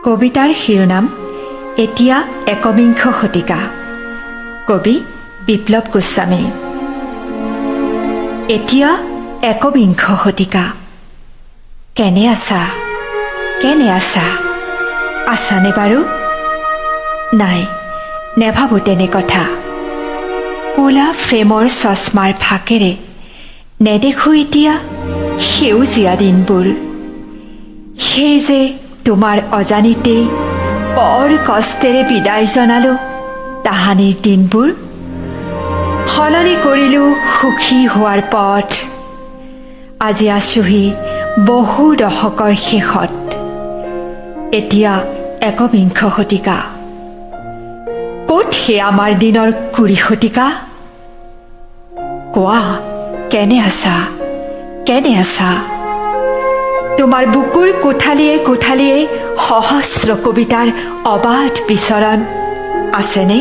কবিতাৰ শিৰোনাম এতিয়া একবিংশ শতিকা। কবি বিপ্লৱ গোস্বামী। এতিয়া একবিংশ শতিকা। কেনে আছা? কেনে আছা? আছানে বাৰু? নাই, নেভাবো তেনে কথা। ক'লা ফ্ৰেমৰ চশমাৰ ফাকেৰে নেদেখো এতিয়া সেউজীয়া দিনবোৰ। সেই যে তোমাৰ অজানিতেই বৰ কষ্টেৰে বিদায় জনালো তাহানিৰ দিনবোৰ। সলনি কৰিলো সুখী হোৱাৰ পথ। আজি আছোহি বহু দশকৰ শেষত। এতিয়া একবিংশ শতিকা। ক'ত সেই আমাৰ দিনৰ ২০ শতিকা? কোৱা, কেনে আছা? কেনে আছা? তোমাৰ বুকুৰ কোঠালিয়ে কোঠালিয়ে সহস্ৰ কবিতাৰ অবাধ বিচৰণ আছেনে?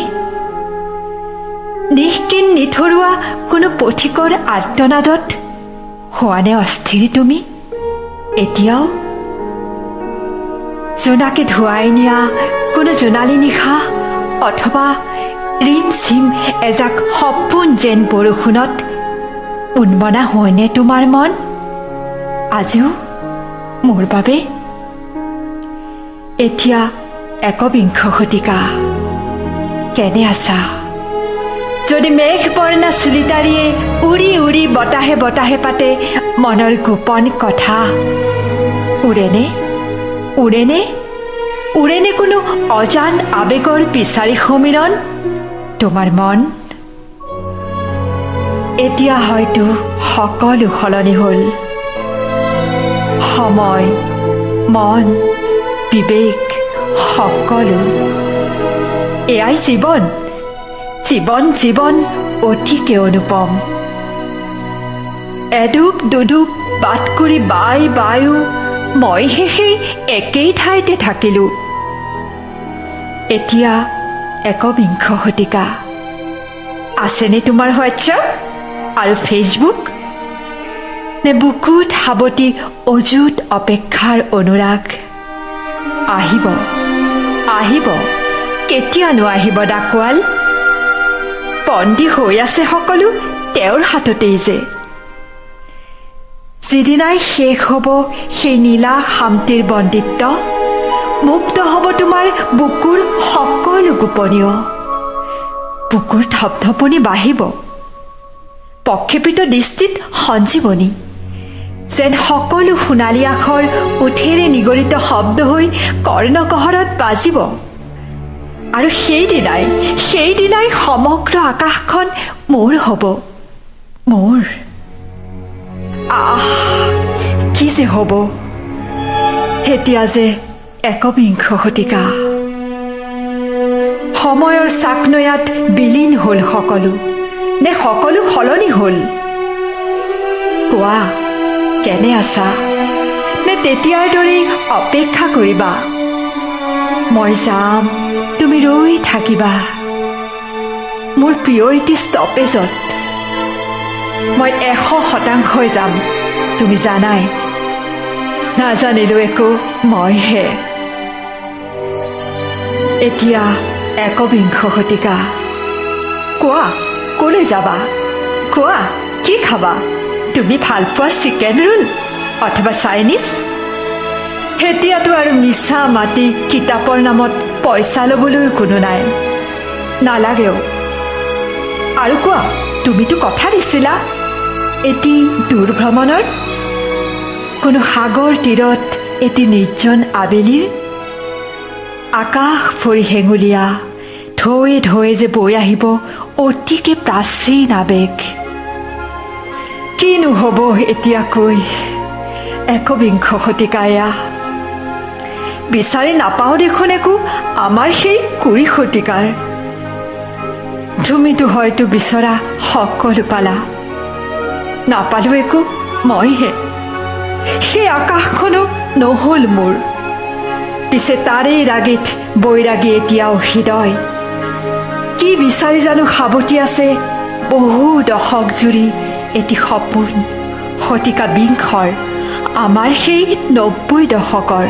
নিষ্কিন নিথৰুৱা কোনো পথিকৰ আৰ্তনাদত হোৱানে অস্থিৰ তুমি এতিয়াও? জোনাকে ধুৱাই নিয়া কোনো জোনালী নিশা অথবা ৰিম ঝিম এজাক সপোন যেন বৰষুণত উন্মনা হয়নে তোমাৰ মন আজিও মোৰ বাবে? এতিয়া একবিংশ শতিকা। কেনে আছা? যদি মেঘ বৰ্ণা চুলিতাৰিয়ে উৰি উৰি বতাহে বতাহে পাতে মনৰ গোপন কথা, উৰেনে? উৰেনে? উৰেনে কোনো অজান আবেগৰ বিচাৰি সমীৰণ তোমাৰ মন? এতিয়া হয়তো সকলো সলনি হ'ল। সময়, মন, বিবেক সকলো। এয়াই জীৱন। জীৱন জীৱন অতিকে অনুপম। এডুব দুডুব বাট কৰি বাই বায়ো মই সেই একেই ঠাইতে থাকিলো। এতিয়া একবিংশ শতিকা। আছেনে তোমাৰ হোৱাটছআপ আৰু ফেচবুক? নে বুকুত সাৱটি অযুত অপেক্ষাৰ অনুৰাগ? আহিব আহিব, কেতিয়ানো আহিব ডাকোৱাল? বন্দী হৈ আছে সকলো তেওঁৰ হাততেই যে। যিদিনাই শেষ হ'ব সেই নীলা শান্তিৰ বন্দিত্ব, মুক্ত হ'ব তোমাৰ বুকুৰ সকলো গোপনীয়। বুকুৰ থপথপনি বাঢ়িব, প্ৰক্ষেপিত দৃষ্টিত সঞ্জীৱনী। যেন সকলো সোণালী আখৰ ওঠেৰে নিগৰিত শব্দ হৈ কৰ্ণকহৰত বাজিব। আৰু সেইদিনাই সমগ্ৰ আকাশখন মোৰ হ'ব, মোৰ। কি যে হ'ব এতিয়া যে একবিংশ শতিকা। সময়ৰ চাকনৈয়াত বিলীন হ'ল সকলো, নে সকলো সলনি হ'ল? কোৱা, কেনে আছা? নে তেতিয়াৰ দৰেই অপেক্ষা কৰিবা? মই যাম, তুমি ৰৈ থাকিবা মোৰ প্ৰিয় এটি ষ্টপেজত। মই ১০০% যাম, তুমি জানাই। নাজানিলো একো মইহে। এতিয়া একবিংশ শতিকা। কোৱা, ক'লৈ যাবা? কোৱা, কি খাবা? তুমি ভাল পোৱা চিকেন ৰোল অথবা চাইনিজ? এতিয়াতো আৰু মিছা মাতি কিতাপৰ নামত পইচা ল'বলৈও কোনো নাই, নালাগেও। আৰু কোৱা, তুমিতো কথা দিছিলা এটি দূৰ ভ্ৰমণৰ, কোনো সাগৰ তীৰত এটি নিৰ্জন আবেলিৰ। আকাশ ভৰি হেঙুলীয়া ঢৌৱে ঢৌৱে যে বৈ আহিব অতিকে প্ৰাচীন আবেগ। কিনো হ'ব এতিয়াকৈ একবিংশ শতিকা এয়া। বিচাৰি নাপাওঁ দেখোন একো আমাৰ সেই ২০ শতিকাৰ। তুমিতো হয়তো বিচৰা সকলো পালা, নাপালো একো মইহে। সেই আকাশখনো নহ'ল মোৰ। পিছে তাৰেই ৰাগীত বৈৰাগী এতিয়াও হৃদয়। কি বিচাৰি জানো সাৱটি আছে বহু দশক জুৰি এটি সপোন শতিকা বিংশৰ, আমাৰ সেই ৯০ দশকৰ।